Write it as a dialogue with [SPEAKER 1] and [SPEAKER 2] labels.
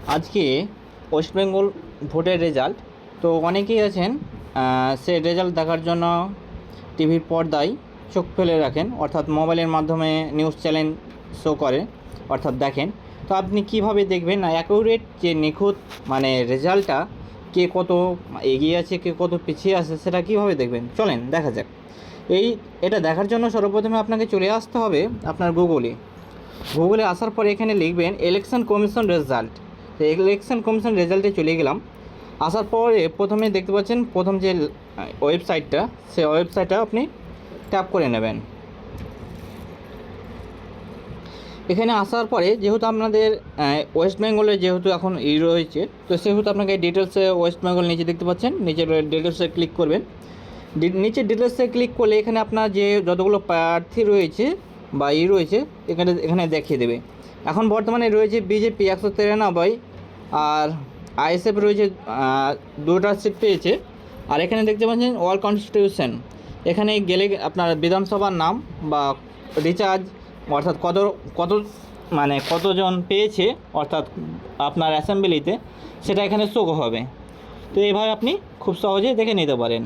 [SPEAKER 1] আজকে ওয়েস্ট বেঙ্গল ভোটের রেজাল্ট। তো অনেকেই আছেন সে রেজাল্ট দেখার জন্য টিভির পর্দায় চোখ ফেলে রাখেন, অর্থাৎ মোবাইলের মাধ্যমে নিউজ চ্যানেল শো করে, অর্থাৎ দেখেন। তো আপনি কিভাবে দেখবেন না অ্যাকুরেট যে নিখুঁত মানে রেজাল্টটা কে কত এগিয়ে আছে কে কত পিছিয়ে আছে সেটা কীভাবে দেখবেন, চলেন দেখা যাক। এটা দেখার জন্য সর্বপ্রথমে আপনাকে চলে আসতে হবে আপনার গুগলে আসার পরে এখানে লিখবেন ইলেকশন কমিশন রেজাল্ট। তো ইলেকশন কমিশন রেজাল্টে চলে গেলাম। আসার পরে প্রথমে দেখতে পাচ্ছেন প্রথম যে ওয়েবসাইটটা, সেই ওয়েবসাইটটা আপনি ট্যাপ করে নেবেন। এখানে আসার পরে যেহেতু আপনাদের ওয়েস্ট বেঙ্গলে যেহেতু এখন রয়েছে, তো সেহেতু আপনাকে ডিটেলসে ওয়েস্ট বেঙ্গল নিচে দেখতে পাচ্ছেন, নিচের ডিটেলসে ক্লিক করবেন। নিচের ডিটেলসে ক্লিক করলে এখানে আপনার যে যতগুলো প্রার্থী রয়েছে বা রয়েছে এখানে দেখিয়ে দেবে। এখন বর্তমানে রয়েছে বিজেপি 193, আর আইএসএফ রয়েছে 2টা সিট পেয়েছে। আর এখানে দেখতে পাচ্ছেন অল কনস্টিটিউশন, এখানে গেলে আপনার বিধানসভার নাম বা রিচার্জ, অর্থাৎ কতজন পেয়েছে অর্থাৎ আপনার অ্যাসেম্বলিতে, সেটা এখানে শো হবে। তো এইভাবে আপনি খুব সহজেই দেখে নিতে পারেন।